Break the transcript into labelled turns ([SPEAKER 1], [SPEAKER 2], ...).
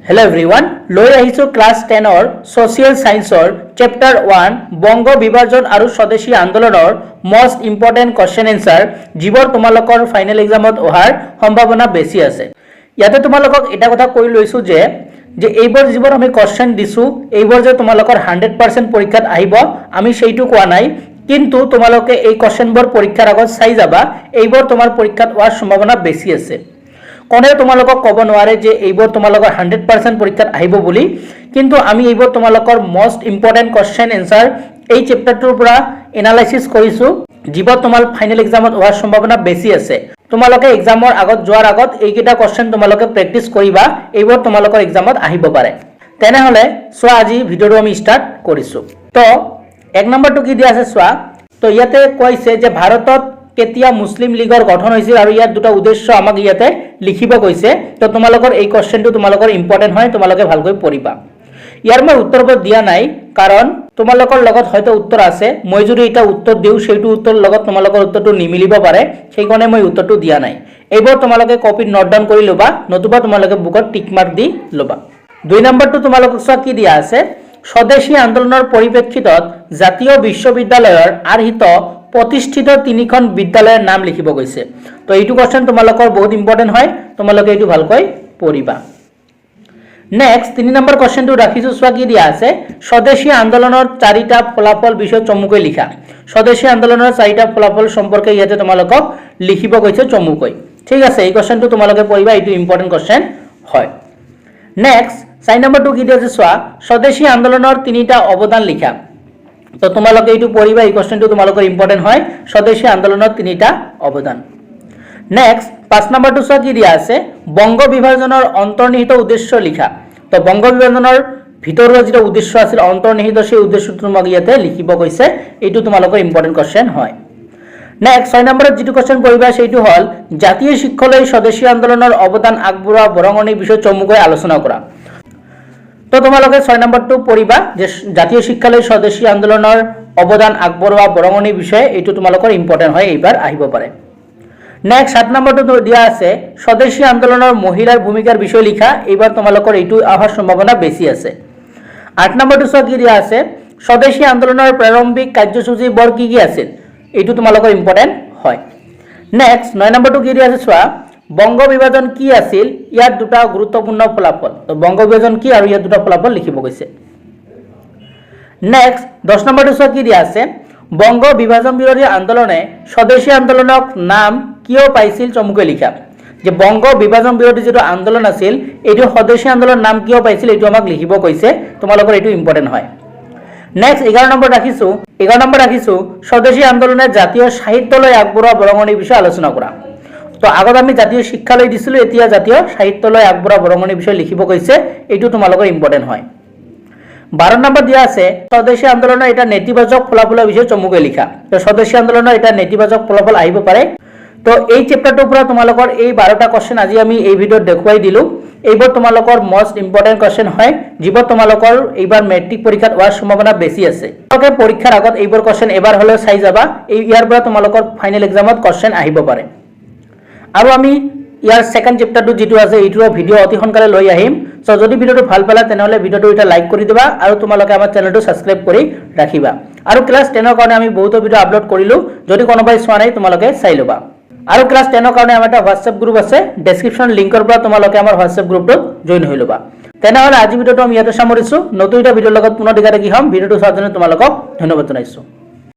[SPEAKER 1] Hello everyone লৈ আহিছো class 10 ৰ সোশিয়াল সায়েন্সৰ চ্যাপ্টাৰ 1 বংগ বিভাজন আৰু স্বদেশী আন্দোলনৰ মোস্ট ইম্পৰ্টেন্ট কোৱেশ্চন আনসাৰ যিবোৰ তোমালোকৰ ফাইনেল এক্সামত অহাৰ সম্ভাৱনা বেছি আছে। ইয়াতে তোমালোকক এটা কথা কৈ লৈছো যে এইবোৰ যিবোৰ আমি কোৱেশ্চন দিছো এইবোৰ যে তোমালোকৰ 100% পৰীক্ষাত আহিব আমি সেইটো কোৱা নাই, কিন্তু তোমালোকে এই কোৱেশ্চনবোৰ পৰীক্ষাৰ আগত চাই যাবা, এইবোৰ তোমাৰ পৰীক্ষাত হোৱাৰ সম্ভাৱনা বেছি আছে। কোনে তোমালোকক কব নোৱাৰে যে এইবোৰ তোমালোকৰ 100% পৰীক্ষাত আহিব বুলি, কিন্তু আমি এইবোৰ তোমালোকৰ মোস্ট ইম্পৰ্টেন্ট কোৱেশ্চন আনসাৰ এই চ্যাপ্টাৰটোৰ পৰা এনালাইসিস কৰিছো যিবোৰ তোমাৰ ফাইনেল এক্সামত হোৱাৰ সম্ভাৱনা বেছি আছে। তোমালোকে এক্সামৰ আগত যোৱাৰ আগত এইকেইটা কোৱেশ্চন তোমালোকে প্ৰেক্টিস কৰিবা, এইবোৰ তোমালোকৰ এক্সামত আহিব পাৰে। তেনেহলে সোৱা আজি ভিডিওটো আমি স্টাৰ্ট কৰিছো। তো এক নম্বৰটো কি দিয়া আছে সোৱা। তো ইয়াতে কৈছে যে ভাৰতত কেতিয়া মুসলিম লীগৰ গঠন হৈছিল আৰু ইয়াৰ দুটা উদ্দেশ্য আমাক ইয়াতে লিখিব কৈছে। তো তোমালোকৰ এই কোৱেশ্চনটো তোমালোকৰ ইম্পৰ্টেন্ট হয়, তোমালোকে ভালকৈ পঢ়িবা। ইয়াৰ মই উত্তৰবোৰ দিয়া নাই কাৰণ তোমালোকৰ লগত হয়তো উত্তৰ আছে, মই যদি এটা উত্তৰ দিওঁ সেইটো উত্তৰ লগত তোমালোকৰ উত্তৰটো নিমিলিব পাৰে, সেইকাৰণে মই উত্তৰটো দিয়া নাই। এইবোৰ তোমালোকে কপিত নোট ডাউন কৰি লবা, নতুবা তোমালোকে বুকত টিক মাৰ্ক দি লবা। 2 নম্বৰটো তোমালোকক চোৱা কি দিয়া আছে। স্বদেশী আন্দোলনৰ পৰিপ্ৰেক্ষিতত জাতীয় বিশ্ববিদ্যালয়ৰ আৰ্হিত प्रतिष्ठित 3খন বিদ্যালয়ৰ নাম লিখিব গৈছে। তো এইটো কোৱেশ্চন তোমালোকৰ বহুত ইম্পৰ্টেন্ট হয়, তোমালোকে এইটো ভালকৈ পঢ়িবা। নেক্সট 3 নম্বৰ কোৱেশ্চনটো ৰাখিছো সোৱা কি দিয়া আছে। স্বদেশী আন্দোলনৰ 4টা ফলাফল বিষয়ে চমুকৈ লিখা। স্বদেশী আন্দোলনৰ 4টা ফলাফল সম্পৰ্কে ইয়াতে তোমালোকক লিখিব গৈছে চমুকৈ। ঠিক আছে, এই কোৱেশ্চনটো তোমালোকে পঢ়িবা, এইটো ইম্পৰ্টেন্ট কোৱেশ্চন হয়। নেক্সট 4 নম্বৰটো কি দিয়া আছে সোৱা। স্বদেশী আন্দোলনৰ 3টা অৱদান লিখা। তো তোমালোকে এইটো পঢ়িবা, এই কোৱেশ্চনটো তোমালোকৰ ইম্পৰ্টেন্ট হয়, স্বদেশী আন্দোলনৰ 3টা অৱদান। নেক্সট 5 নম্বৰটো সোৱা কি দিয়া আছে। বংগ বিভাজনৰ অন্তৰ্নিহিত উদ্দেশ্য লিখা। তো বংগ বিভাজনৰ ভিতৰৰ যেটা উদ্দেশ্য আছিল অন্তৰ্নিহিত, সেই উদ্দেশ্যটো তোমাক ইয়াতে লিখিব কৈছে, এইটো তোমালোকৰ ইম্পৰ্টেন্ট কোৱেশ্চন হয়। নেক্সট 6 নম্বৰত যেটো কোৱেশ্চন পঢ়িবা সেইটো হল জাতীয় শিক্ষালৈ স্বদেশী আন্দোলনৰ অৱদান আগবঢ়োৱা বৰঙণিৰ বিষয়ে চমুকৈ আলোচনা কৰা। তো তোমালোকে 6 নম্বৰটো পঢ়িবা যে জাতীয় শিক্ষালৈ স্বদেশী আন্দোলনৰ অৱদান আগবঢ়োৱা বৰঙণিৰ বিষয়ে, এইটো তোমালোকৰ ইম্পৰ্টেন্ট হয়, এইবাৰ আহিব পাৰে। নেক্সট 7 নম্বৰটো দিয়া আছে স্বদেশী আন্দোলনৰ মহিলাৰ ভূমিকাৰ বিষয়ে লিখা। এইবাৰ তোমালোকৰ এইটো অহাৰ সম্ভাৱনা বেছি আছে। 8 নম্বৰটো চোৱা কি দিয়া আছে। স্বদেশী আন্দোলনৰ প্ৰাৰম্ভিক কাৰ্যসূচী বৰ কি কি আছিল, এইটো তোমালোকৰ ইম্পৰ্টেন্ট হয়। নেক্সট 9 নম্বৰটো কি দিয়া আছে চোৱা। বংগ বিভাজন কি আছিল, ইয়াৰ দুটা গুৰুত্বপূৰ্ণ ফলাফল। তো বংগ বিভাজন কি আৰু ইয়াৰ দুটা ফলাফল লিখিব গৈছে। নেক্সট 10 নম্বৰটো চোৱা কি দিয়া আছে। বংগ বিভাজন বিৰোধী আন্দোলনে স্বদেশী আন্দোলনক নাম কিয় পাইছিল চমুকৈ লিখা। যে বংগ বিভাজন বিৰোধী যেটো আন্দোলন আছিল এইটো স্বদেশী আন্দোলনৰ নাম কিয় পাইছিল, এইটো আমাক লিখিব কৈছে, তোমালোকৰ এইটো ইম্পৰ্টেন্ট হয়। নেক্সট 11 নম্বৰ ৰাখিছো স্বদেশী আন্দোলনৰ জাতীয় সাহিত্যলৈ আগবঢ়োৱা বৰঙণিৰ বিষয়ে আলোচনা কৰা। তো আগত আমি জাতীয় শিক্ষালৈ দিছিলো, এতিয়া জাতীয় সাহিত্যলৈ আগবঢ়োৱা বৰঙণিৰ বিষয়ে লিখিব কৈছে, এইটো তোমালোকৰ ইম্পৰ্টেন্ট হয়। 12 নম্বৰ দিয়া আছে স্বদেশী আন্দোলনৰ এটা নেতিবাচক ফলাফলৰ বিষয়ে চমুকৈ লিখা। তো স্বদেশী আন্দোলনৰ এটা নেতিবাচক ফলাফল আহিব পাৰে। তো এই চ্যাপ্টাৰটোৰ পৰা তোমালোকৰ এই 12টা কোৱেশ্চন আজি আমি এই ভিডিঅ'ত দেখুৱাই দিলো। এইবোৰ তোমালোকৰ মোস্ট ইম্পৰ্টেন্ট কোৱেশ্চন হয়, যিবোৰ তোমালোকৰ এইবাৰ মেট্ৰিক পৰীক্ষাত হোৱাৰ সম্ভাৱনা বেছি আছে। তোমালোকে পৰীক্ষাৰ আগত এইবোৰ কোৱেশ্চন এবাৰ হলেও চাই যাবা, ইয়াৰ পৰা তোমালোকৰ ফাইনেল এক্সামত কোৱেশ্চন আহিব পাৰে। আৰু আমি ইয়াৰ সেকেন্ড চ্যাপ্টাৰটো যেটো আছে এইটোৰ ভিডিও অতি সোনকালে লৈ আহিম। সো যদি ভিডিওটো ভাল পালা তেনেহলে ভিডিওটো এটা লাইক কৰি দিবা আৰু তোমালোকে আমাৰ চেনেলটো সাবস্ক্ৰাইব কৰি ৰাখিবা। আৰু ক্লাস 10ৰ কাৰণে আমি বহুতো ভিডিও আপলোড কৰিলো, যদি কোনোবাই চোৱা নাই তোমালোকে চাই লবা। আৰু ক্লাস 10ৰ কাৰণে আমাৰ এটা হোৱাটসএপ গ্ৰুপ আছে, ডেসক্ৰিপচন লিংকৰ পৰা তোমালোকে আমাৰ হোৱাটসএপ গ্ৰুপটোত জয়েন হৈ লবা। তেনেহলে আজি ভিডিওটো আমি ইয়াতে সামৰিছো, নতুন এটা ভিডিওৰ লগত পুনৰ দেখা দেখি হ'ম। ভিডিওটো চোৱাৰ কাৰণে তোমালোকক ধন্যবাদ জনাইছো।